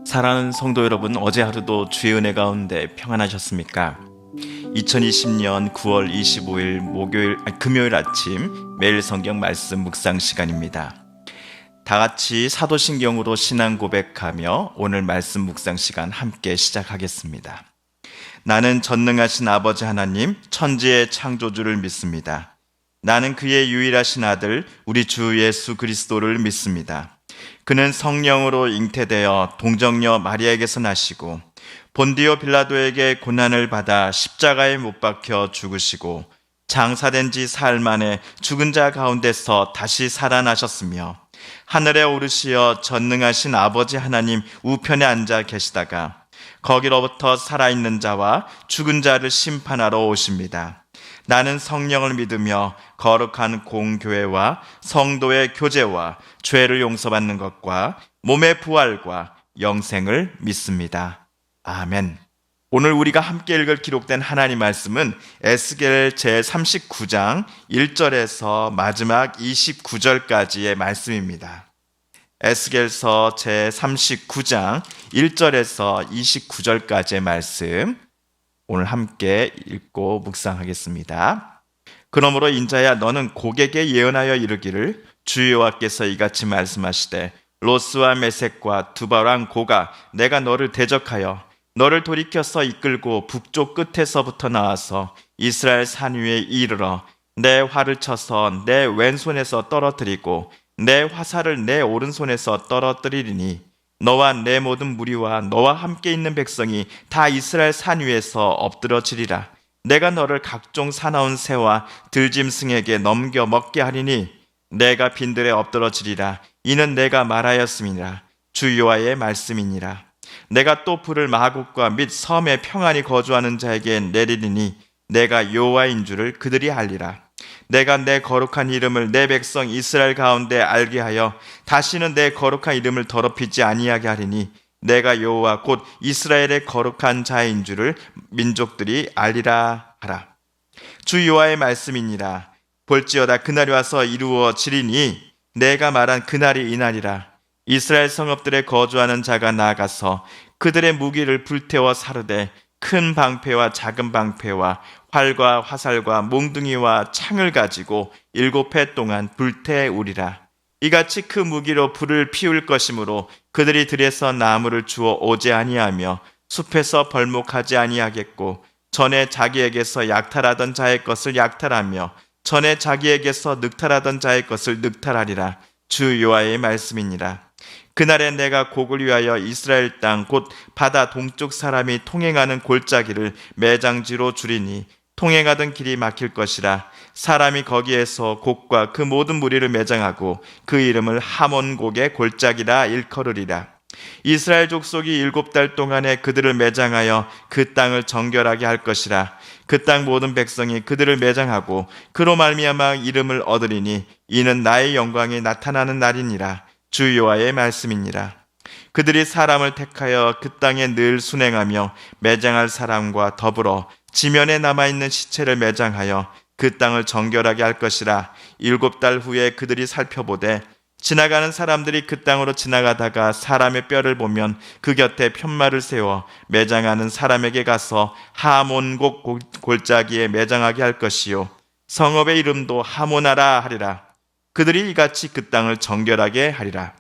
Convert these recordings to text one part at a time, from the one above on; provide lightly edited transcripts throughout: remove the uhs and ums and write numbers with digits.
사랑하는 성도 여러분, 어제 하루도 주의 은혜 가운데 평안하셨습니까? 2020년 9월 25일 금요일 아침 매일 성경 말씀 묵상 시간입니다. 다 같이 사도신경으로 신앙 고백하며 오늘 말씀 묵상 시간 함께 시작하겠습니다. 나는 전능하신 아버지 하나님, 천지의 창조주를 믿습니다. 나는 그의 유일하신 아들, 우리 주 예수 그리스도를 믿습니다. 그는 성령으로 잉태되어 동정녀 마리아에게서 나시고 본디오 빌라도에게 고난을 받아 십자가에 못 박혀 죽으시고 장사된 지 사흘 만에 죽은 자 가운데서 다시 살아나셨으며 하늘에 오르시어 전능하신 아버지 하나님 우편에 앉아 계시다가 거기로부터 살아있는 자와 죽은 자를 심판하러 오십니다. 나는 성령을 믿으며 거룩한 공교회와 성도의 교제와 죄를 용서받는 것과 몸의 부활과 영생을 믿습니다. 아멘. 오늘 우리가 함께 읽을 기록된 하나님 말씀은 에스겔 제39장 1절에서 마지막 29절까지의 말씀입니다. 에스겔서 제39장 1절에서 29절까지의 말씀 오늘 함께 읽고 묵상하겠습니다. 그러므로 인자야, 너는 고객에 예언하여 이르기를 주 여호와께서 이같이 말씀하시되 로스와 메섹과 두바랑 고가 내가 너를 대적하여 너를 돌이켜서 이끌고 북쪽 끝에서부터 나와서 이스라엘 산 위에 이르러 내 활을 쳐서 내 왼손에서 떨어뜨리고 내 화살을 내 오른손에서 떨어뜨리리니 너와 내 모든 무리와 너와 함께 있는 백성이 다 이스라엘 산 위에서 엎드러지리라. 내가 너를 각종 사나운 새와 들짐승에게 넘겨 먹게 하리니 내가 빈들에 엎드러지리라. 이는 내가 말하였음이니라. 주 여호와의 말씀이니라. 내가 또 불을 마국과 및 섬에 평안히 거주하는 자에게 내리리니 내가 여호와인 줄을 그들이 알리라. 내가 내 거룩한 이름을 내 백성 이스라엘 가운데 알게 하여 다시는 내 거룩한 이름을 더럽히지 아니하게 하리니 내가 여호와 곧 이스라엘의 거룩한 자인 줄을 민족들이 알리라 하라. 주 여호와의 말씀이니라. 볼지어다 그날이 와서 이루어지리니 내가 말한 그날이 이날이라. 이스라엘 성읍들에 거주하는 자가 나아가서 그들의 무기를 불태워 사르되 큰 방패와 작은 방패와 활과 화살과 몽둥이와 창을 가지고 7해 동안 불태우리라. 이같이 그 무기로 불을 피울 것이므로 그들이 들에서 나무를 주워 오지 아니하며 숲에서 벌목하지 아니하겠고 전에 자기에게서 약탈하던 자의 것을 약탈하며 전에 자기에게서 늑탈하던 자의 것을 늑탈하리라. 주 여호와의 말씀이니라. 그날에 내가 곡을 위하여 이스라엘 땅 곧 바다 동쪽 사람이 통행하는 골짜기를 매장지로 주리니 통행하던 길이 막힐 것이라. 사람이 거기에서 곡과 그 모든 무리를 매장하고 그 이름을 하몬곡의 골짜기라 일컬으리라. 이스라엘 족속이 7달 동안에 그들을 매장하여 그 땅을 정결하게 할 것이라. 그 땅 모든 백성이 그들을 매장하고 그로 말미암아 이름을 얻으리니 이는 나의 영광이 나타나는 날이니라. 주 여호와의 말씀이니라. 그들이 사람을 택하여 그 땅에 늘 순행하며 매장할 사람과 더불어 지면에 남아있는 시체를 매장하여 그 땅을 정결하게 할 것이라. 7달 후에 그들이 살펴보되 지나가는 사람들이 그 땅으로 지나가다가 사람의 뼈를 보면 그 곁에 편말을 세워 매장하는 사람에게 가서 하몬곡 골짜기에 매장하게 할 것이요 성읍의 이름도 하모나라 하리라. 그들이 이같이 그 땅을 정결하게 하리라.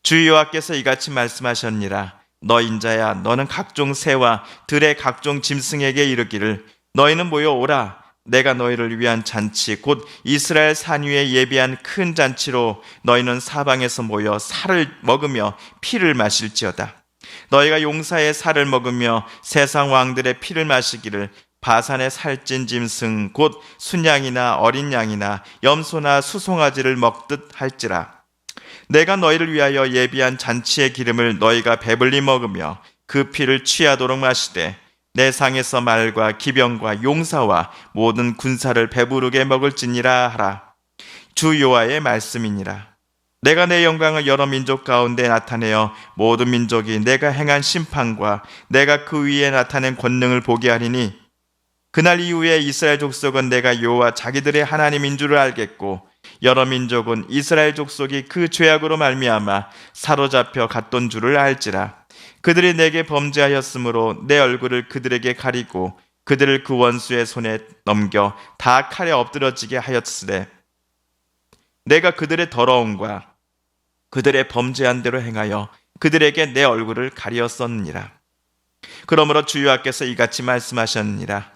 주 여호와께서 이같이 말씀하셨니라. 너 인자야, 너는 각종 새와 들의 각종 짐승에게 이르기를 너희는 모여 오라. 내가 너희를 위한 잔치 곧 이스라엘 산 위에 예비한 큰 잔치로 너희는 사방에서 모여 살을 먹으며 피를 마실지어다. 너희가 용사의 살을 먹으며 세상 왕들의 피를 마시기를 바산의 살찐 짐승 곧 순양이나 어린 양이나 염소나 수송아지를 먹듯 할지라. 내가 너희를 위하여 예비한 잔치의 기름을 너희가 배불리 먹으며 그 피를 취하도록 마시되 내 상에서 말과 기병과 용사와 모든 군사를 배부르게 먹을지니라 하라. 주 여호와의 말씀이니라. 내가 내 영광을 여러 민족 가운데 나타내어 모든 민족이 내가 행한 심판과 내가 그 위에 나타낸 권능을 보게 하리니 그날 이후에 이스라엘 족속은 내가 여호와 자기들의 하나님인 줄을 알겠고 여러 민족은 이스라엘 족속이 그 죄악으로 말미암아 사로잡혀 갔던 줄을 알지라. 그들이 내게 범죄하였으므로 내 얼굴을 그들에게 가리고 그들을 그 원수의 손에 넘겨 다 칼에 엎드러지게 하였으되 내가 그들의 더러움과 그들의 범죄한 대로 행하여 그들에게 내 얼굴을 가리었었느니라. 그러므로 주 여호와께서 이같이 말씀하셨느니라.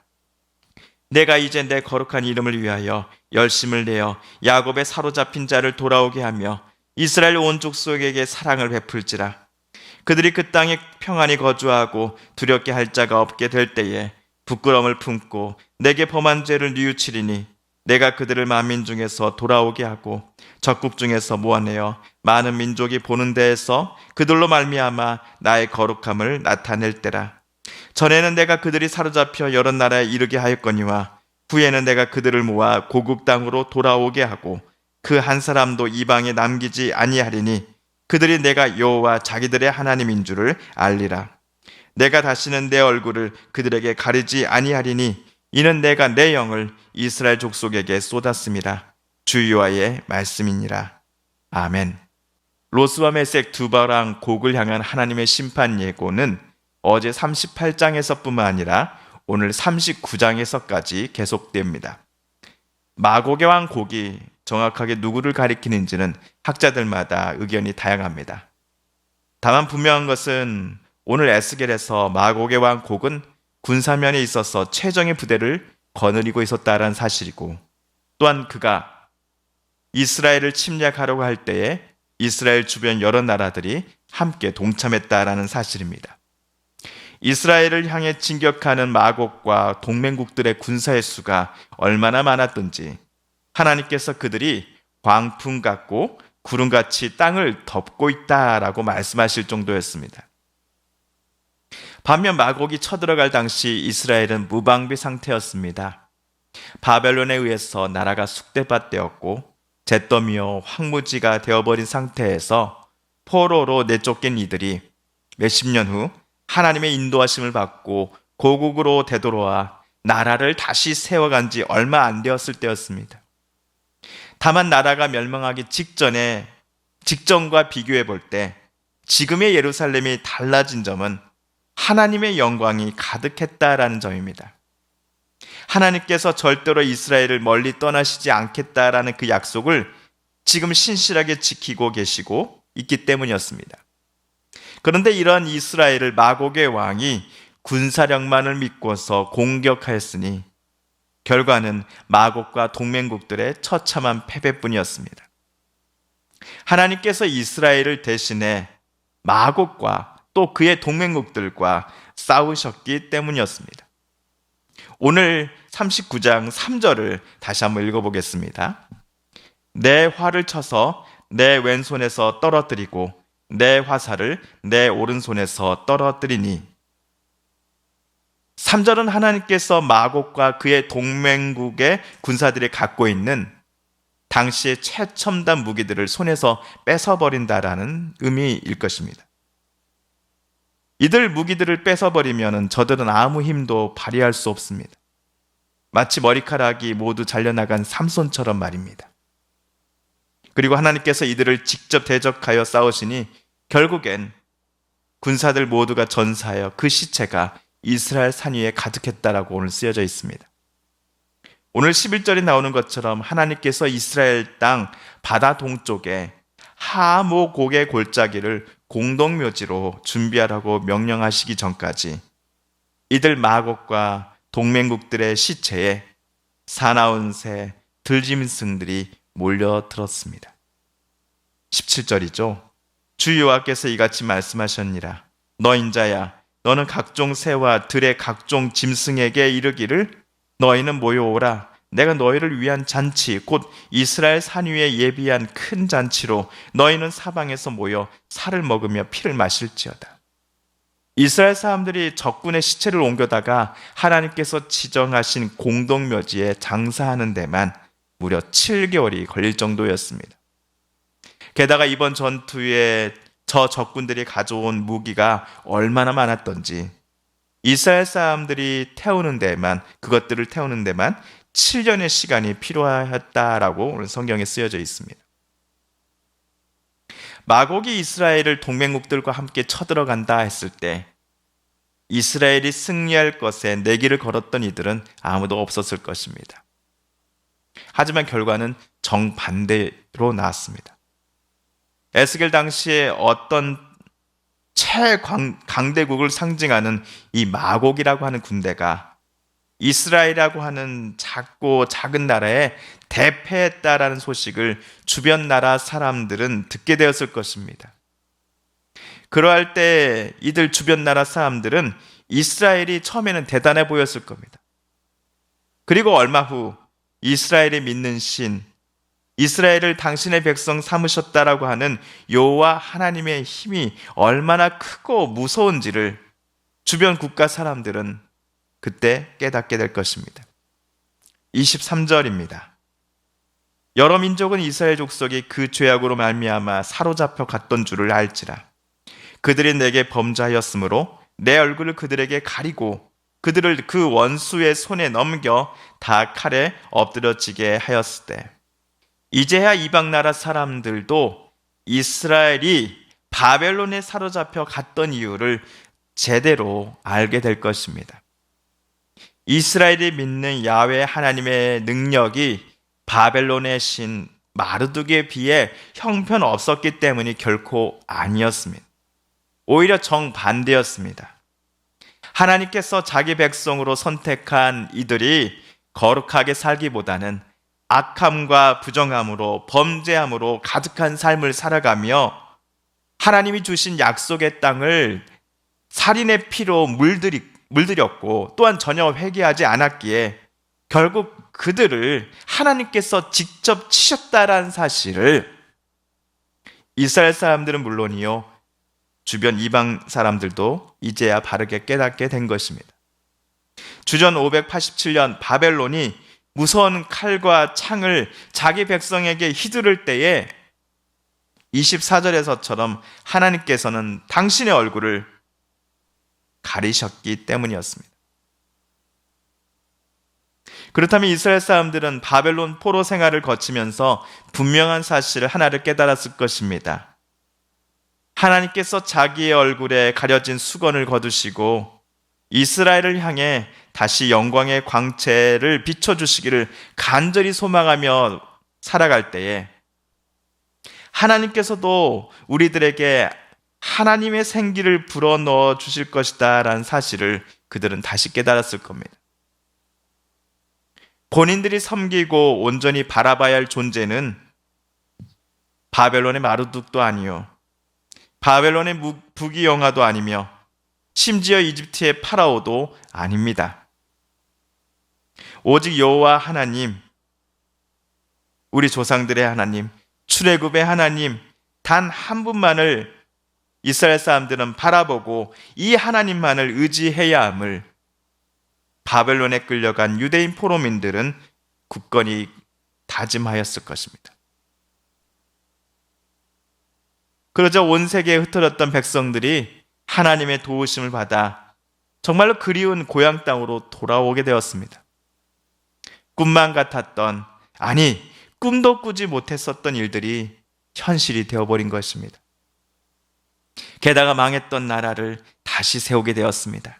내가 이제 내 거룩한 이름을 위하여 열심을 내어 야곱의 사로잡힌 자를 돌아오게 하며 이스라엘 온 족속에게 사랑을 베풀지라. 그들이 그 땅에 평안히 거주하고 두렵게 할 자가 없게 될 때에 부끄러움을 품고 내게 범한 죄를 뉘우치리니 내가 그들을 만민 중에서 돌아오게 하고 적국 중에서 모아내어 많은 민족이 보는 데에서 그들로 말미암아 나의 거룩함을 나타낼 때라. 전에는 내가 그들이 사로잡혀 여러 나라에 이르게 하였거니와 후에는 내가 그들을 모아 고국 땅으로 돌아오게 하고 그 한 사람도 이방에 남기지 아니하리니 그들이 내가 여호와 자기들의 하나님인 줄을 알리라. 내가 다시는 내 얼굴을 그들에게 가리지 아니하리니 이는 내가 내 영을 이스라엘 족속에게 쏟았음이라. 주 여호와의 말씀이니라. 아멘. 로스와 메색 두 바랑 곡을 향한 하나님의 심판 예고는 어제 38장에서뿐만 아니라 오늘 39장에서까지 계속됩니다. 마곡의 왕 곡이 정확하게 누구를 가리키는지는 학자들마다 의견이 다양합니다. 다만 분명한 것은 오늘 에스겔에서 마곡의 왕 곡은 군사면에 있어서 최정의 부대를 거느리고 있었다라는 사실이고, 또한 그가 이스라엘을 침략하려고 할 때에 이스라엘 주변 여러 나라들이 함께 동참했다라는 사실입니다. 이스라엘을 향해 진격하는 마곡과 동맹국들의 군사의 수가 얼마나 많았던지 하나님께서 그들이 광풍 같고 구름같이 땅을 덮고 있다라고 말씀하실 정도였습니다. 반면 마곡이 쳐들어갈 당시 이스라엘은 무방비 상태였습니다. 바벨론에 의해서 나라가 숙대밭되었고 잿더미요 황무지가 되어버린 상태에서 포로로 내쫓긴 이들이 몇십 년 후 하나님의 인도하심을 받고 고국으로 되돌아와 나라를 다시 세워간 지 얼마 안 되었을 때였습니다. 다만 나라가 멸망하기 직전과 비교해 볼 때 지금의 예루살렘이 달라진 점은 하나님의 영광이 가득했다라는 점입니다. 하나님께서 절대로 이스라엘을 멀리 떠나시지 않겠다라는 그 약속을 지금 신실하게 지키고 계시고 있기 때문이었습니다. 그런데 이런 이스라엘을 마곡의 왕이 군사력만을 믿고서 공격하였으니 결과는 마곡과 동맹국들의 처참한 패배뿐이었습니다. 하나님께서 이스라엘을 대신해 마곡과 또 그의 동맹국들과 싸우셨기 때문이었습니다. 오늘 39장 3절을 다시 한번 읽어보겠습니다. 내 활을 쳐서 내 왼손에서 떨어뜨리고 내 화살을 내 오른손에서 떨어뜨리니. 3절은 하나님께서 마곡과 그의 동맹국의 군사들이 갖고 있는 당시의 최첨단 무기들을 손에서 뺏어버린다라는 의미일 것입니다. 이들 무기들을 뺏어버리면 저들은 아무 힘도 발휘할 수 없습니다. 마치 머리카락이 모두 잘려나간 삼손처럼 말입니다. 그리고 하나님께서 이들을 직접 대적하여 싸우시니 결국엔 군사들 모두가 전사하여 그 시체가 이스라엘 산 위에 가득했다라고 오늘 쓰여져 있습니다. 오늘 11절이 나오는 것처럼 하나님께서 이스라엘 땅 바다 동쪽에 하모곡의 골짜기를 공동묘지로 준비하라고 명령하시기 전까지 이들 마곡과 동맹국들의 시체에 사나운 새, 들짐승들이 몰려들었습니다. 17절이죠. 주 여호와께서 이같이 말씀하셨니라. 너 인자야, 너는 각종 새와 들의 각종 짐승에게 이르기를 너희는 모여오라. 내가 너희를 위한 잔치 곧 이스라엘 산 위에 예비한 큰 잔치로 너희는 사방에서 모여 살을 먹으며 피를 마실지어다. 이스라엘 사람들이 적군의 시체를 옮겨다가 하나님께서 지정하신 공동묘지에 장사하는 데만 무려 7개월이 걸릴 정도였습니다. 게다가 이번 전투에 저 적군들이 가져온 무기가 얼마나 많았던지 이스라엘 사람들이 그것들을 태우는 데만 7년의 시간이 필요했다라고 오늘 성경에 쓰여져 있습니다. 마곡이 이스라엘을 동맹국들과 함께 쳐들어간다 했을 때 이스라엘이 승리할 것에 내기를 걸었던 이들은 아무도 없었을 것입니다. 하지만 결과는 정반대로 나왔습니다. 에스겔 당시에 어떤 최강대국을 상징하는 이 마곡이라고 하는 군대가 이스라엘이라고 하는 작고 작은 나라에 대패했다라는 소식을 주변 나라 사람들은 듣게 되었을 것입니다. 그러할 때 이들 주변 나라 사람들은 이스라엘이 처음에는 대단해 보였을 겁니다. 그리고 얼마 후 이스라엘이 믿는 신, 이스라엘을 당신의 백성 삼으셨다라고 하는 여호와 하나님의 힘이 얼마나 크고 무서운지를 주변 국가 사람들은 그때 깨닫게 될 것입니다. 23절입니다. 여러 민족은 이스라엘 족속이 그 죄악으로 말미암아 사로잡혀 갔던 줄을 알지라. 그들이 내게 범죄하였으므로 내 얼굴을 그들에게 가리고 그들을 그 원수의 손에 넘겨 다 칼에 엎드려지게 하였을 때 이제야 이방 나라 사람들도 이스라엘이 바벨론에 사로잡혀 갔던 이유를 제대로 알게 될 것입니다. 이스라엘이 믿는 야훼 하나님의 능력이 바벨론의 신 마르둑에 비해 형편없었기 때문이 결코 아니었습니다. 오히려 정반대였습니다. 하나님께서 자기 백성으로 선택한 이들이 거룩하게 살기보다는 악함과 부정함으로 범죄함으로 가득한 삶을 살아가며 하나님이 주신 약속의 땅을 살인의 피로 물들였고 또한 전혀 회개하지 않았기에 결국 그들을 하나님께서 직접 치셨다라는 사실을 이스라엘 사람들은 물론이요 주변 이방 사람들도 이제야 바르게 깨닫게 된 것입니다. 주전 587년 바벨론이 무서운 칼과 창을 자기 백성에게 휘두를 때에 24절에서처럼 하나님께서는 당신의 얼굴을 가리셨기 때문이었습니다. 그렇다면 이스라엘 사람들은 바벨론 포로 생활을 거치면서 분명한 사실을 하나를 깨달았을 것입니다. 하나님께서 자기의 얼굴에 가려진 수건을 거두시고 이스라엘을 향해 다시 영광의 광채를 비춰주시기를 간절히 소망하며 살아갈 때에 하나님께서도 우리들에게 하나님의 생기를 불어넣어 주실 것이다 라는 사실을 그들은 다시 깨달았을 겁니다. 본인들이 섬기고 온전히 바라봐야 할 존재는 바벨론의 마르둑도 아니요 바벨론의 부귀영화도 아니며 심지어 이집트의 파라오도 아닙니다. 오직 여호와 하나님, 우리 조상들의 하나님, 출애굽의 하나님 단 한 분만을 이스라엘 사람들은 바라보고 이 하나님만을 의지해야 함을 바벨론에 끌려간 유대인 포로민들은 굳건히 다짐하였을 것입니다. 그러자 온 세계에 흩어졌던 백성들이 하나님의 도우심을 받아 정말로 그리운 고향 땅으로 돌아오게 되었습니다. 꿈만 같았던, 아니 꿈도 꾸지 못했었던 일들이 현실이 되어버린 것입니다. 게다가 망했던 나라를 다시 세우게 되었습니다.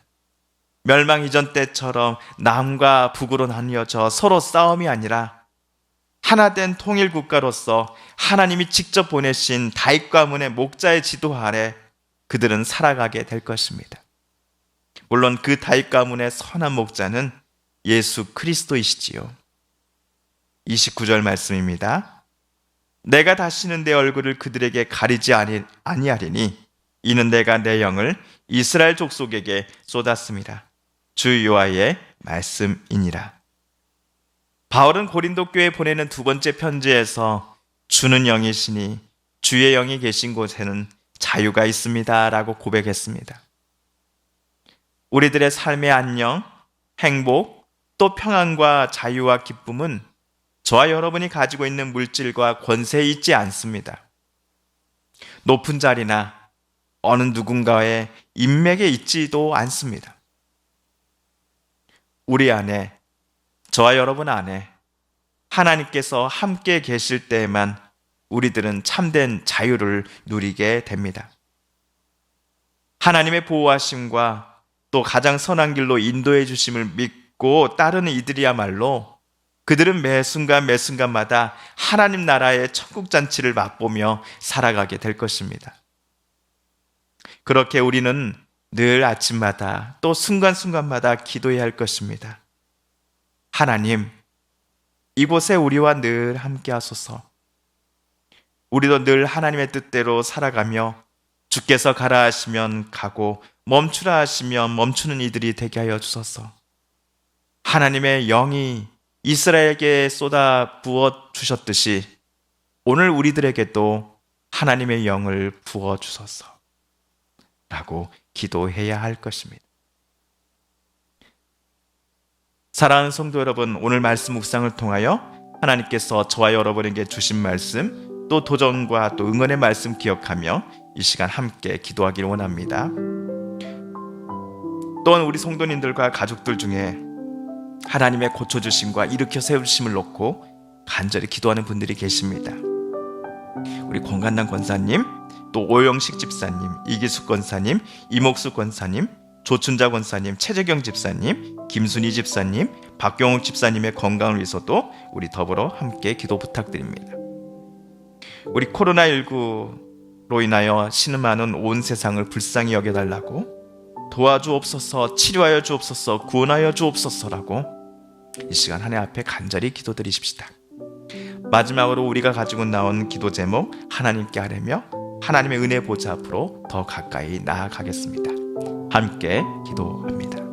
멸망 이전 때처럼 남과 북으로 나뉘어져 서로 싸움이 아니라 하나된 통일 국가로서 하나님이 직접 보내신 다윗 가문의 목자의 지도 아래 그들은 살아가게 될 것입니다. 물론 그 다윗 가문의 선한 목자는 예수 그리스도이시지요. 29절 말씀입니다. 내가 다시는 내 얼굴을 그들에게 가리지 아니하리니 이는 내가 내 영을 이스라엘 족속에게 쏟았습니다. 주 여호와의 말씀이니라. 바울은 고린도 교회에 보내는 두 번째 편지에서 주는 영이시니 주의 영이 계신 곳에는 자유가 있습니다 라고 고백했습니다. 우리들의 삶의 안녕, 행복, 또 평안과 자유와 기쁨은 저와 여러분이 가지고 있는 물질과 권세에 있지 않습니다. 높은 자리나 어느 누군가의 인맥에 있지도 않습니다. 우리 안에, 저와 여러분 안에 하나님께서 함께 계실 때에만 우리들은 참된 자유를 누리게 됩니다. 하나님의 보호하심과 또 가장 선한 길로 인도해 주심을 믿고 따르는 이들이야말로 그들은 매 순간마다 하나님 나라의 천국 잔치를 맛보며 살아가게 될 것입니다. 그렇게 우리는 늘 아침마다 또 순간순간마다 기도해야 할 것입니다. 하나님, 이곳에 우리와 늘 함께 하소서. 우리도 늘 하나님의 뜻대로 살아가며 주께서 가라 하시면 가고 멈추라 하시면 멈추는 이들이 되게 하여 주소서. 하나님의 영이 이스라엘에게 쏟아 부어 주셨듯이 오늘 우리들에게도 하나님의 영을 부어 주소서 라고 기도해야 할 것입니다. 사랑하는 성도 여러분, 오늘 말씀 묵상을 통하여 하나님께서 저와 여러분에게 주신 말씀, 또 도전과 또 응원의 말씀 기억하며 이 시간 함께 기도하기를 원합니다. 또한 우리 성도님들과 가족들 중에 하나님의 고쳐주심과 일으켜 세우심을 놓고 간절히 기도하는 분들이 계십니다. 우리 권간남 권사님, 또 오영식 집사님, 이기숙 권사님, 이목수 권사님, 조춘자 권사님, 최재경 집사님, 김순희 집사님, 박경욱 집사님의 건강을 위해서도 우리 더불어 함께 기도 부탁드립니다. 우리 코로나19로 인하여 신음하는 온 세상을 불쌍히 여겨달라고, 도와주옵소서, 치료하여 주옵소서, 구원하여 주옵소서라고 이 시간 하나님 앞에 간절히 기도드리십시다. 마지막으로 우리가 가지고 나온 기도 제목 하나님께 아뢰며 하나님의 은혜 보좌 앞으로 더 가까이 나아가겠습니다. 함께 기도합니다.